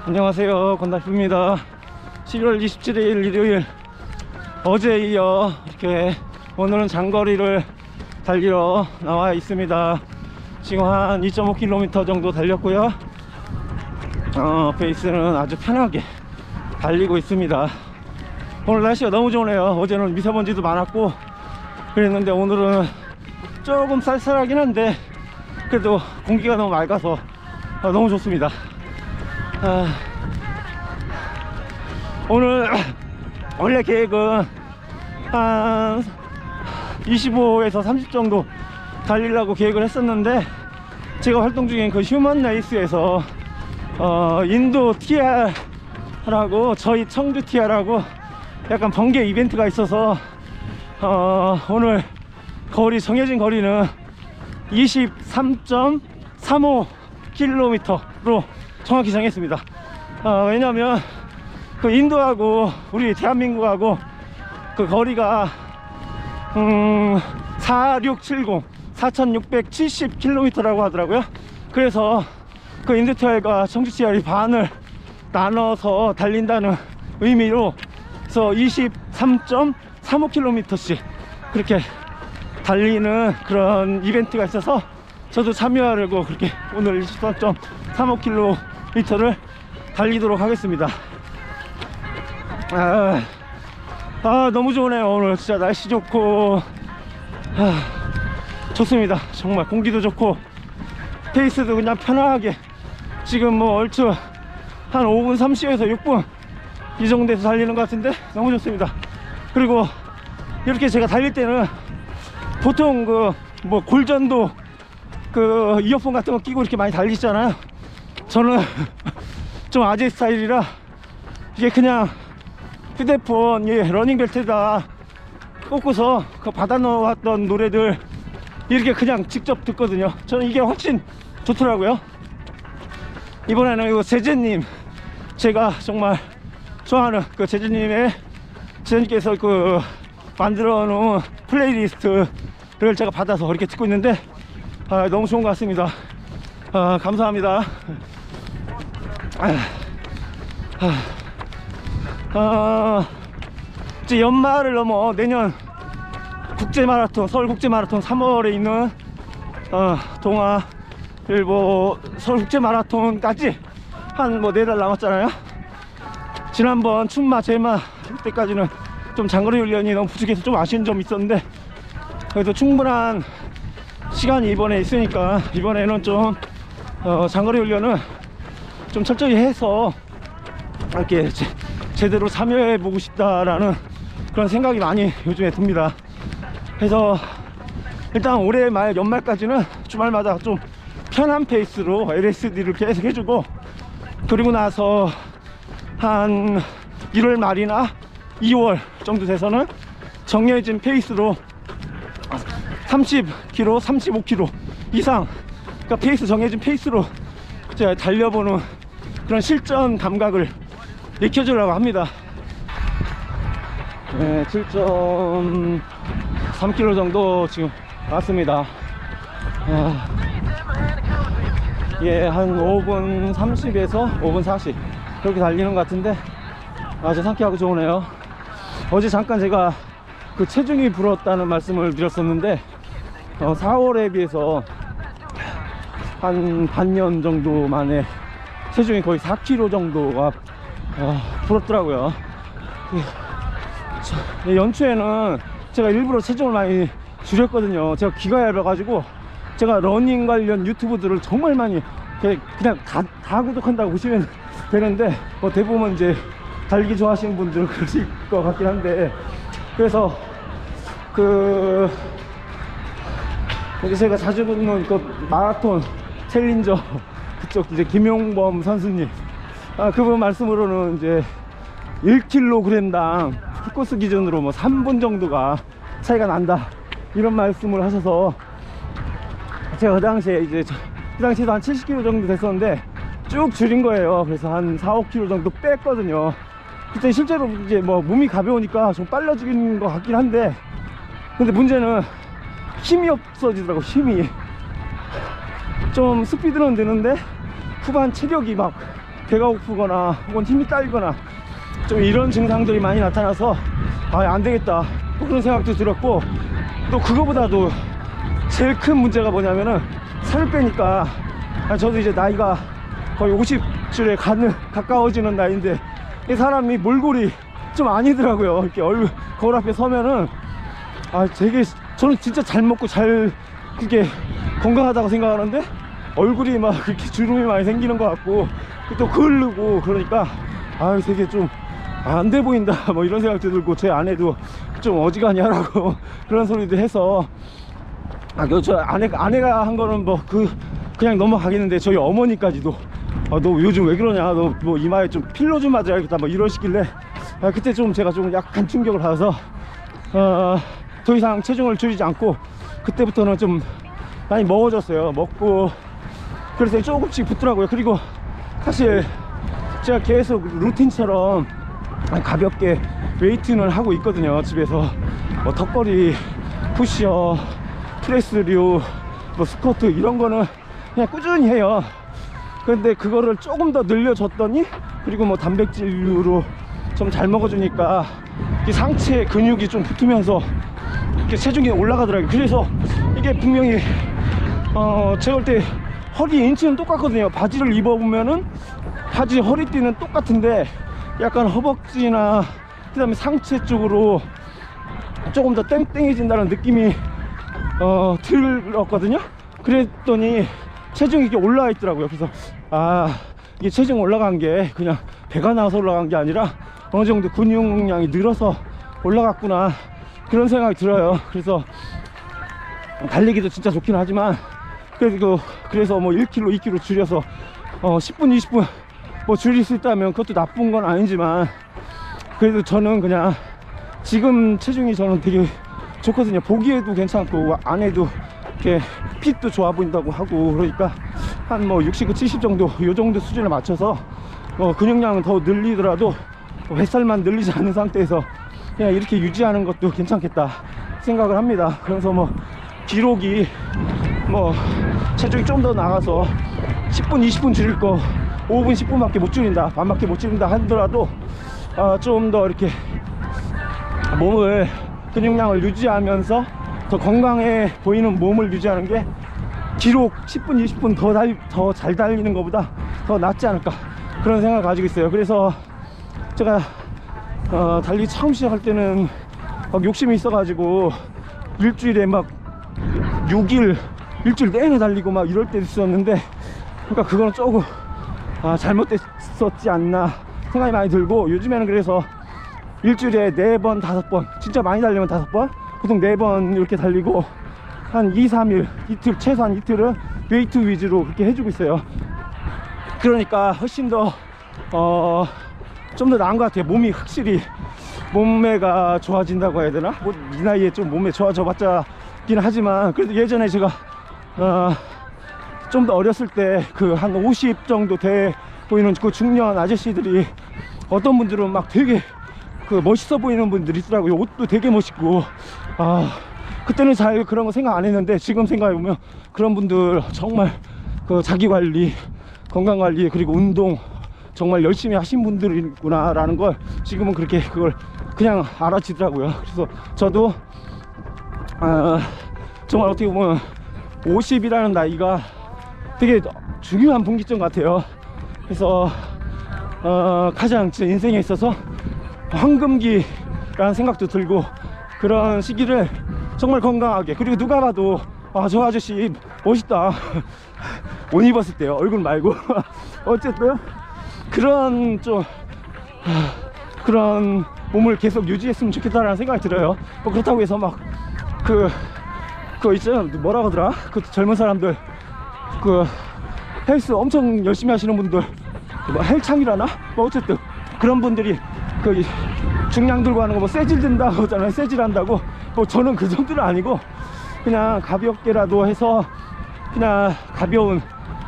안녕하세요, 건달프입니다. 11월 27일 일요일, 어제에 이어 이렇게 오늘은 장거리를 달리러 나와 있습니다. 지금 한 2.5km 정도 달렸고요. 페이스는 아주 편하게 달리고 있습니다. 오늘 날씨가 너무 좋네요. 어제는 미세먼지도 많았고 그랬는데 오늘은 조금 쌀쌀하긴 한데 그래도 공기가 너무 맑아서 너무 좋습니다. 오늘 원래 계획은 한 25에서 30 정도 달리려고 계획을 했었는데, 제가 활동 중인 그 휴먼 레이스에서 인도 TR라고, 저희 청주 TR라고 약간 번개 이벤트가 있어서 오늘 거리, 정해진 거리는 23.35km로 정확히 정했습니다. 왜냐면 그 인도하고 우리 대한민국하고 그 거리가 4670 하더라고요. 그래서 그 인도 TR과 청주 TR이 반을 나눠서 달린다는 의미로 그래서 23.35km씩 그렇게 달리는 그런 이벤트가 있어서 저도 참여하려고 그렇게 오늘 23.35km를 달리도록 하겠습니다. 너무 좋으네요. 오늘 진짜 날씨 좋고 좋습니다. 정말 공기도 좋고 페이스도 그냥 편하게, 지금 뭐 얼추 한 5분 30에서 6분 이 정도에서 달리는 것 같은데 너무 좋습니다. 그리고 이렇게 제가 달릴 때는 보통 그 뭐 골전도 그 이어폰 같은 거 끼고 이렇게 많이 달리잖아요. 저는 좀 아재 스타일이라 이게 그냥 휴대폰 러닝벨트에다 꽂고서 그 받아 놓았던 노래들 이렇게 그냥 직접 듣거든요. 저는 이게 훨씬 좋더라고요. 이번에는 이거 제재님, 제가 정말 좋아하는 그 제재님께서 그 만들어 놓은 플레이리스트를 제가 받아서 이렇게 듣고 있는데 너무 좋은 것 같습니다. 감사합니다. 이제 연말을 넘어 내년 국제마라톤, 서울국제마라톤 3월에 있는 동아일보 서울국제마라톤까지 한 뭐 4달 남았잖아요. 지난번 춘마 제마 때까지는 좀 장거리 훈련이 너무 부족해서 좀 아쉬운 점이 있었는데, 그래도 충분한 시간이 이번에 있으니까 이번에는 좀 장거리 훈련은 좀 철저히 해서 이렇게 제대로 참여해 보고 싶다라는 그런 생각이 많이 요즘에 듭니다. 그래서 일단 올해 말 연말까지는 주말마다 좀 편한 페이스로 LSD를 계속 해주고, 그리고 나서 한 1월 말이나 2월 정도 돼서는 정해진 페이스로 30km, 35km 이상, 그러니까 페이스 정해진 페이스로 제가 달려보는 그런 실전 감각을 익혀주려고 합니다. 네, 7.3km 정도 지금 왔습니다. 한 5분 30에서 5분 40 그렇게 달리는 것 같은데 아주 상쾌하고 좋으네요. 어제 잠깐 제가 그 체중이 불었다는 말씀을 드렸었는데 4월에 비해서 한 반년 정도 만에 체중이 거의 4kg 정도가 불었더라고요. 연초에는 제가 일부러 체중을 많이 줄였거든요. 제가 귀가 얇아가지고 제가 러닝 관련 유튜브들을 정말 많이 그냥 다 구독한다고 보시면 되는데, 대부분 이제 달리기 좋아하시는 분들은 그러실 것 같긴 한데, 그래서 제가 자주 보는 그 마라톤 챌린저 그쪽 이제 김용범 선수님, 그분 말씀으로는 이제 1kg당 풀코스 기준으로 뭐 3분 정도가 차이가 난다 이런 말씀을 하셔서, 제가 그 당시에 그 당시에도 한 70kg 정도 됐었는데 쭉 줄인 거예요. 그래서 한 4, 5kg 정도 뺐거든요. 그때 실제로 이제 뭐 몸이 가벼우니까 좀 빨라지는 것 같긴 한데, 근데 문제는 힘이 없어지더라고. 힘이 좀 스피드는 되는데 후반 체력이 막 배가 고프거나 혹은 힘이 딸리거나 좀 이런 증상들이 많이 나타나서 아, 안 되겠다 그런 생각도 들었고, 또 그거보다도 제일 큰 문제가 뭐냐면은 살을 빼니까 저도 이제 나이가 거의 50줄에 가까워지는 나이인데 이 사람이 몰골이 좀 아니더라고요. 이렇게 거울 앞에 서면은 되게 저는 진짜 잘 먹고 잘 그렇게 건강하다고 생각하는데 얼굴이 막 그렇게 주름이 많이 생기는 것 같고 또 그을르고 그러니까 되게 좀 안 돼 보인다 뭐 이런 생각도 들고, 제 아내도 좀 어지간히하라고 그런 소리도 해서 저 아내가 한 거는 뭐 그냥 넘어가겠는데 저희 어머니까지도 너 요즘 왜 그러냐, 너 뭐 이마에 좀 필러 좀 맞아야겠다 뭐 이러시길래 그때 좀 제가 좀 약간 충격을 받아서 더 이상 체중을 줄이지 않고 그때부터는 좀 많이 먹어졌어요. 먹고 그래서 조금씩 붙더라고요. 그리고 사실 제가 계속 루틴처럼 가볍게 웨이트는 하고 있거든요. 집에서 뭐 턱걸이, 푸시업, 프레스류, 뭐 스쿼트 이런 거는 그냥 꾸준히 해요. 근데 그거를 조금 더 늘려줬더니, 그리고 뭐 단백질류로 좀 잘 먹어주니까 이 상체 근육이 좀 붙으면서 이렇게 체중이 올라가더라고요. 그래서 이게 분명히 제가 볼 때 허리 인치는 똑같거든요. 바지를 입어보면은 바지 허리띠는 똑같은데 약간 허벅지나 그 다음에 상체 쪽으로 조금 더 땡땡해진다는 느낌이 들었거든요. 그랬더니 체중이 이렇게 올라와 있더라고요. 그래서 이게 체중 올라간 게 그냥 배가 나와서 올라간 게 아니라 어느 정도 근육량이 늘어서 올라갔구나 그런 생각이 들어요. 그래서 달리기도 진짜 좋긴 하지만 그래서 뭐 1kg, 2kg 줄여서 10분, 20분 뭐 줄일 수 있다면 그것도 나쁜 건 아니지만, 그래도 저는 그냥 지금 체중이 저는 되게 좋거든요. 보기에도 괜찮고 안에도 이렇게 핏도 좋아 보인다고 하고 그러니까 한 뭐 69, 70 정도 요 정도 수준에 맞춰서 근육량은 더 늘리더라도 뱃살만 늘리지 않는 상태에서 그냥 이렇게 유지하는 것도 괜찮겠다 생각을 합니다. 그래서 뭐 기록이 뭐 체중이 좀 더 나가서 10분, 20분 줄일 거 5분, 10분밖에 못 줄인다, 반밖에 못 줄인다 하더라도 좀 더 이렇게 몸을, 근육량을 유지하면서 더 건강해 보이는 몸을 유지하는 게 기록 10분, 20분 더 잘 달리는 것보다 더 낫지 않을까 그런 생각을 가지고 있어요. 그래서 제가 달리기 처음 시작할 때는 막 욕심이 있어가지고 일주일에 막 6일 일주일 내내 달리고 막 이럴 때도 있었는데, 그러니까 그거는 조금 잘못됐었지 않나 생각이 많이 들고, 요즘에는 그래서 일주일에 4번, 5번, 진짜 많이 달리면 5번, 보통 4번 이렇게 달리고 한 2, 3일, 이틀, 최소한 이틀은 웨이트 위주로 그렇게 해주고 있어요. 그러니까 훨씬 더 좀 더 나은 것 같아요. 몸이 확실히 몸매가 좋아진다고 해야 되나? 뭐 이 나이에 좀 몸매 좋아져 봤자긴 하지만, 그래도 예전에 제가 좀 더 어렸을 때 한 50 정도 돼 보이는 그 중년 아저씨들이, 어떤 분들은 막 되게 멋있어 보이는 분들이 있더라고요. 옷도 되게 멋있고. 그때는 잘 그런 거 생각 안 했는데 지금 생각해보면 그런 분들 정말 자기 관리, 건강 관리, 그리고 운동 정말 열심히 하신 분들이구나 라는 걸 지금은 그렇게 그걸 그냥 알아지더라고요. 그래서 저도 정말 어떻게 보면 50이라는 나이가 되게 중요한 분기점 같아요. 그래서 가장 제 인생에 있어서 황금기라는 생각도 들고, 그런 시기를 정말 건강하게, 그리고 누가 봐도 저 아저씨 멋있다 옷 입었을 때요, 얼굴 말고 어쨌든 그런 그런 몸을 계속 유지했으면 좋겠다라는 생각이 들어요. 뭐 그렇다고 해서 막 그거 있잖아요, 뭐라고 하더라, 그 젊은 사람들 헬스 엄청 열심히 하시는 분들, 뭐 헬창이라나, 뭐 어쨌든 그런 분들이 중량 들고 하는 거 뭐 세질 든다고 하잖아요. 세질 한다고. 뭐 저는 그 정도는 아니고 그냥 가볍게라도 해서 그냥 가벼운,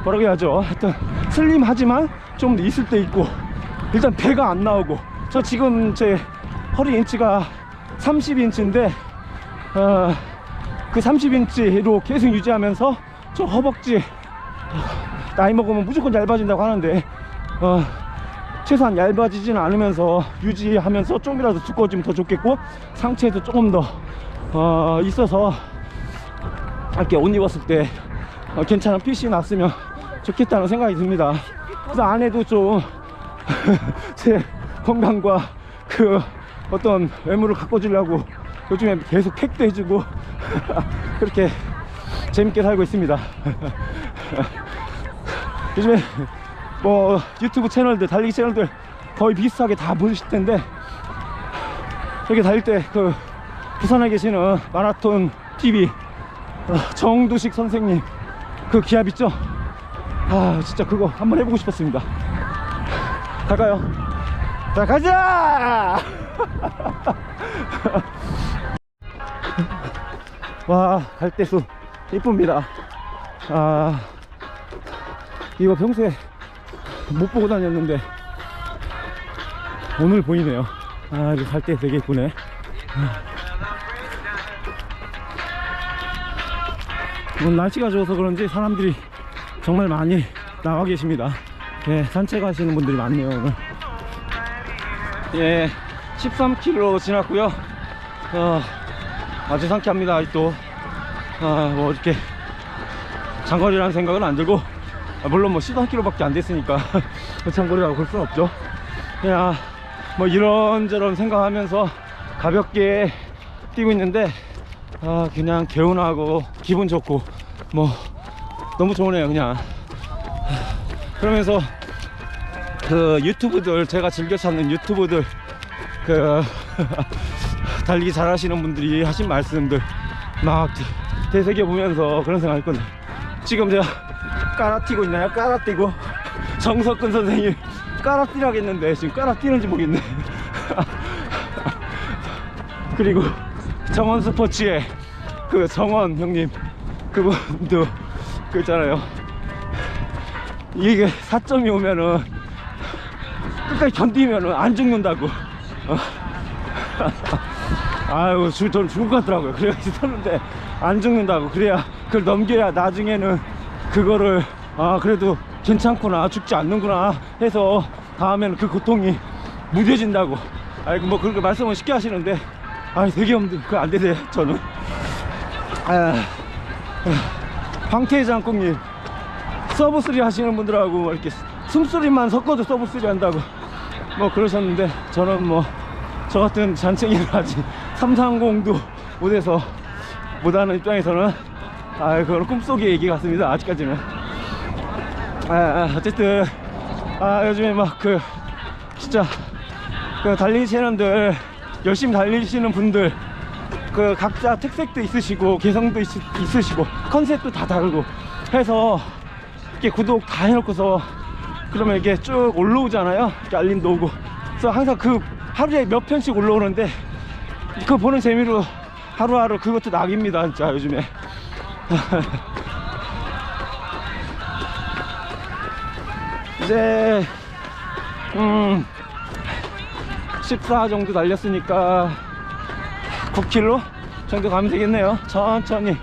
뭐라고 해야죠, 하여튼 슬림하지만 좀 있을 때 있고, 일단 배가 안 나오고. 저 지금 제 허리 인치가 30인치인데 그 30인치로 계속 유지하면서 저 허벅지 나이 먹으면 무조건 얇아진다고 하는데 최소한 얇아지지는 않으면서 유지하면서 좀이라도 두꺼워지면 더 좋겠고, 상체도 조금 더 있어서 이렇게 옷 입었을 때 괜찮은 핏이 났으면 좋겠다는 생각이 듭니다. 그래서 안에도 좀 제 건강과 그 어떤 외모를 가꿔주려고 요즘에 계속 팩도 해주고 그렇게 재밌게 살고 있습니다. 요즘에 뭐 유튜브 채널들, 달리기 채널들 거의 비슷하게 다 보실 텐데, 저기 달릴 때 그 부산에 계시는 마라톤 TV 정두식 선생님 그 기합 있죠? 진짜 그거 한번 해보고 싶었습니다. 갈까요? 자, 가자! 와, 갈대수 이쁩니다. 이거 평소에 못 보고 다녔는데 오늘 보이네요. 이거 갈대 되게 이쁘네. 오늘 날씨가 좋아서 그런지 사람들이 정말 많이 나와 계십니다. 예, 산책하시는 분들이 많네요 오늘. 예, 13km 지났고요. 아주 상쾌합니다. 아직도 뭐 이렇게 장거리라는 생각은 안 들고, 물론 뭐 13km밖에 안 됐으니까 장거리라고 볼 수는 없죠. 그냥 뭐 이런저런 생각하면서 가볍게 뛰고 있는데 그냥 개운하고 기분 좋고 뭐 너무 좋으네요 그냥. 그러면서 그 유튜브들, 제가 즐겨 찾는 유튜브들, 그 달리기 잘 하시는 분들이 하신 말씀들 막 되새겨 보면서 그런 생각을 했거든요. 지금 제가 깔아뛰고 있나요? 깔아뛰고 정석근 선생님 깔아뛰라겠는데 지금 깔아뛰는지 모르겠네. 그리고 정원 스포츠의 그 정원 형님, 그분도 그 있잖아요, 이게 4점이 오면은 끝까지 견디면은 안 죽는다고. 아유, 저는 죽을 것 같더라고요. 그래가지고 썼는데 안 죽는다고. 그래야 그걸 넘겨야 나중에는 그거를 그래도 괜찮구나, 죽지 않는구나 해서 다음에는 그 고통이 무뎌진다고. 뭐 그렇게 말씀을 쉽게 하시는데 되게 그거 안 되세요 저는. 황태장국님 서브3 하시는 분들하고 이렇게 숨소리만 섞어도 서브3 한다고 뭐 그러셨는데, 저는 뭐 저 같은 잔챙이를 아직 330도 못해서 못하는 입장에서는 그건 꿈속의 얘기 같습니다 아직까지는. 어쨌든 요즘에 막 그 진짜 그 달리기 채널들 열심히 달리시는 분들 그 각자 특색도 있으시고 개성도 있으시고 컨셉도 다 다르고 해서 이렇게 구독 다 해놓고서 그러면 이게 쭉 올라오잖아요. 이렇게 알림도 오고. 그래서 항상 그 하루에 몇 편씩 올라오는데 그거 보는 재미로 하루하루 그것도 낙입니다 진짜 요즘에. 이제 14 정도 달렸으니까 9km 정도 가면 되겠네요. 천천히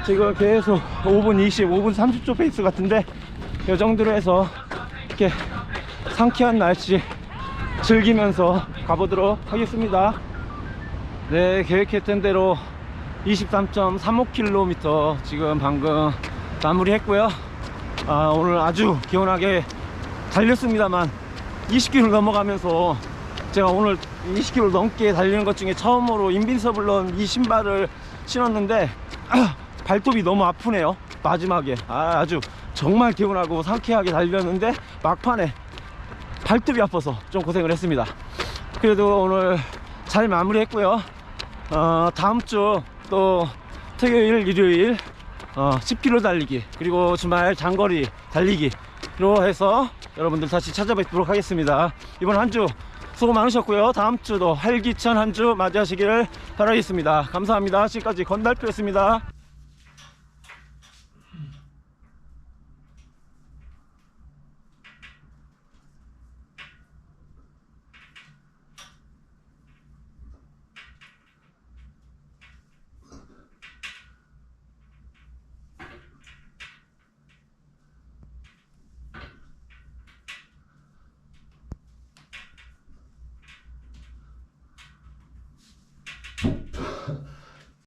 지금 계속 5분 20, 5분 30초 페이스 같은데 이 정도로 해서 이렇게 상쾌한 날씨 즐기면서 가보도록 하겠습니다. 네, 계획했던 대로 23.35km 지금 방금 마무리 했고요. 오늘 아주 개운하게 달렸습니다만 20km 넘어가면서 제가 오늘 20km 넘게 달리는 것 중에 처음으로 인빈서블런 이 신발을 신었는데 발톱이 너무 아프네요. 마지막에 아주 정말 개운하고 상쾌하게 달렸는데 막판에 발톱이 아파서 좀 고생을 했습니다. 그래도 오늘 잘 마무리했고요. 다음 주 또 토요일, 일요일 10km 달리기, 그리고 주말 장거리 달리기로 해서 여러분들 다시 찾아뵙도록 하겠습니다. 이번 한 주 수고 많으셨고요. 다음 주도 활기찬 한 주 맞이하시기를 바라겠습니다. 감사합니다. 지금까지 건달표였습니다.